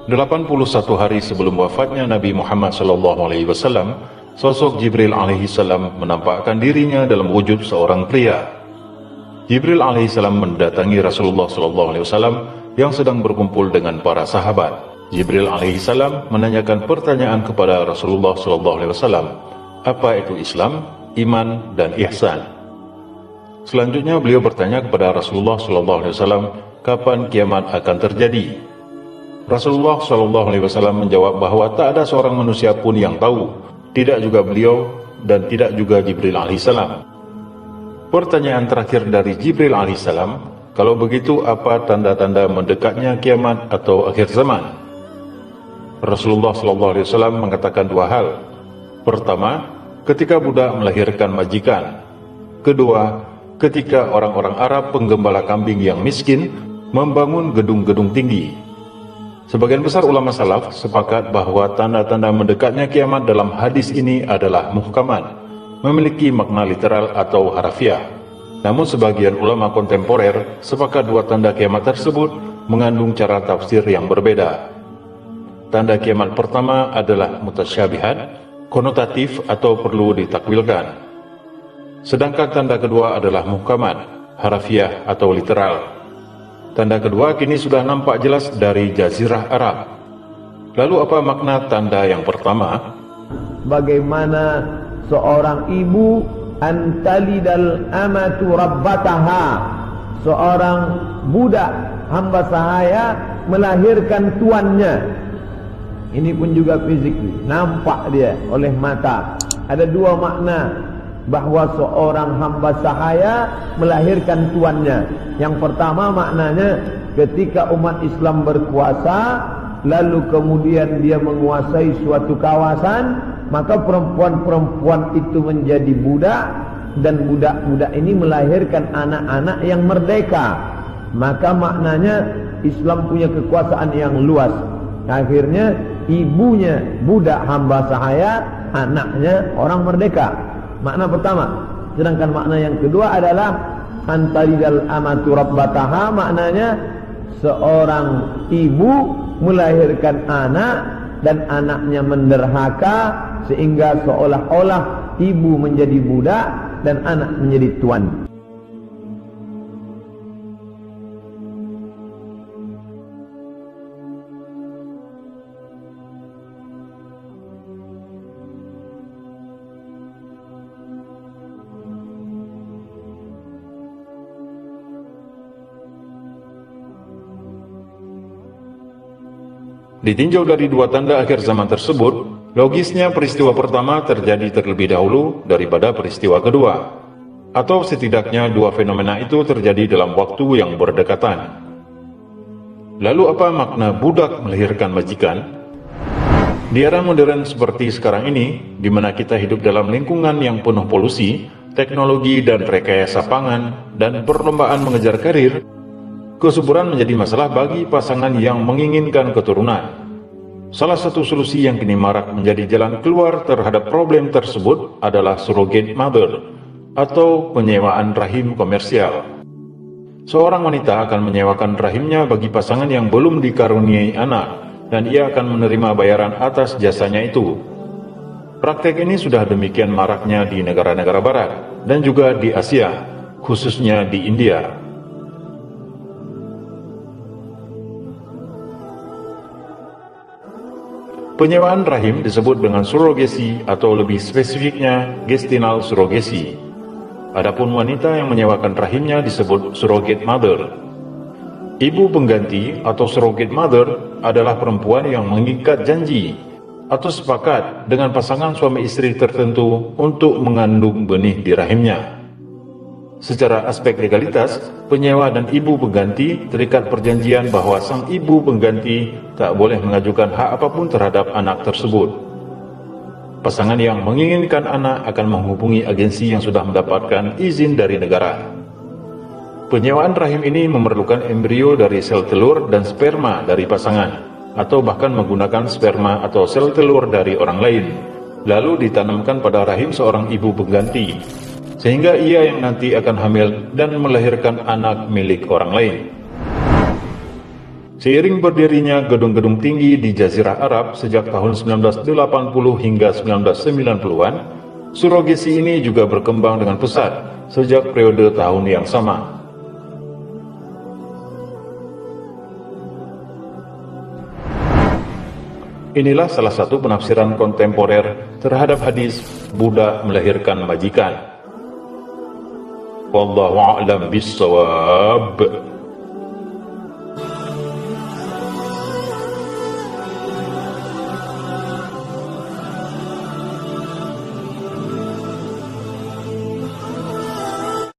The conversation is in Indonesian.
81 hari sebelum wafatnya Nabi Muhammad SAW, sosok Jibril alaihissalam menampakkan dirinya dalam wujud seorang pria. Jibril alaihissalam mendatangi Rasulullah SAW yang sedang berkumpul dengan para sahabat. Jibril alaihissalam menanyakan pertanyaan kepada Rasulullah SAW, apa itu Islam, iman, dan ihsan. Selanjutnya beliau bertanya kepada Rasulullah SAW, kapan kiamat akan terjadi? Rasulullah SAW menjawab bahwa tak ada seorang manusia pun yang tahu, tidak juga beliau dan tidak juga Jibril alaihissalam. Pertanyaan terakhir dari Jibril alaihissalam, kalau begitu apa tanda-tanda mendekatnya kiamat atau akhir zaman? Rasulullah SAW mengatakan dua hal. Pertama, ketika budak melahirkan majikan. Kedua, ketika orang-orang Arab penggembala kambing yang miskin membangun gedung-gedung tinggi. Sebagian besar ulama salaf sepakat bahwa tanda-tanda mendekatnya kiamat dalam hadis ini adalah muhkamat, memiliki makna literal atau harafiah. Namun sebagian ulama kontemporer sepakat dua tanda kiamat tersebut mengandung cara tafsir yang berbeda. Tanda kiamat pertama adalah mutasyabihat, konotatif atau perlu ditakwilkan. Sedangkan tanda kedua adalah muhkamat, harafiah atau literal. Tanda kedua kini sudah nampak jelas dari Jazirah Arab. Lalu apa makna tanda yang pertama? Bagaimana seorang ibu antalidal amatu rabbataha, seorang budak hamba sahaya melahirkan tuannya. Ini pun juga fisik, nampak dia oleh mata. Ada dua makna bahwa seorang hamba sahaya melahirkan tuannya. Yang pertama maknanya ketika umat Islam berkuasa, lalu kemudian dia menguasai suatu kawasan, maka perempuan-perempuan itu menjadi budak, dan budak-budak ini melahirkan anak-anak yang merdeka. Maka maknanya Islam punya kekuasaan yang luas. Akhirnya ibunya budak hamba sahaya, anaknya orang merdeka. Makna pertama. Sedangkan makna yang kedua adalah antalidal amatu rabbataha, maknanya seorang ibu melahirkan anak dan anaknya menderhaka sehingga seolah-olah ibu menjadi budak dan anak menjadi tuan. Ditinjau dari dua tanda akhir zaman tersebut, logisnya peristiwa pertama terjadi terlebih dahulu daripada peristiwa kedua, atau setidaknya dua fenomena itu terjadi dalam waktu yang berdekatan. Lalu apa makna budak melahirkan majikan? Di era modern seperti sekarang ini, di mana kita hidup dalam lingkungan yang penuh polusi, teknologi dan rekayasa pangan, dan perlombaan mengejar karir, kesuburan menjadi masalah bagi pasangan yang menginginkan keturunan. Salah satu solusi yang kini marak menjadi jalan keluar terhadap problem tersebut adalah surrogate mother atau penyewaan rahim komersial. Seorang wanita akan menyewakan rahimnya bagi pasangan yang belum dikaruniai anak, dan ia akan menerima bayaran atas jasanya itu. Praktek ini sudah demikian maraknya di negara-negara barat dan juga di Asia, khususnya di India. Penyewaan rahim disebut dengan surrogesi atau lebih spesifiknya gestinal surrogesi. Adapun wanita yang menyewakan rahimnya disebut surrogate mother. Ibu pengganti atau surrogate mother adalah perempuan yang mengikat janji atau sepakat dengan pasangan suami istri tertentu untuk mengandung benih di rahimnya. Secara aspek legalitas, penyewa dan ibu pengganti terikat perjanjian bahwa sang ibu pengganti tak boleh mengajukan hak apapun terhadap anak tersebut. Pasangan yang menginginkan anak akan menghubungi agensi yang sudah mendapatkan izin dari negara. Penyewaan rahim ini memerlukan embrio dari sel telur dan sperma dari pasangan, atau bahkan menggunakan sperma atau sel telur dari orang lain, lalu ditanamkan pada rahim seorang ibu pengganti, sehingga ia yang nanti akan hamil dan melahirkan anak milik orang lain. Seiring berdirinya gedung-gedung tinggi di Jazirah Arab sejak tahun 1980 hingga 1990-an, surogesi ini juga berkembang dengan pesat sejak periode tahun yang sama. Inilah salah satu penafsiran kontemporer terhadap hadis budak melahirkan majikan. Wallahu a'lam bissawab.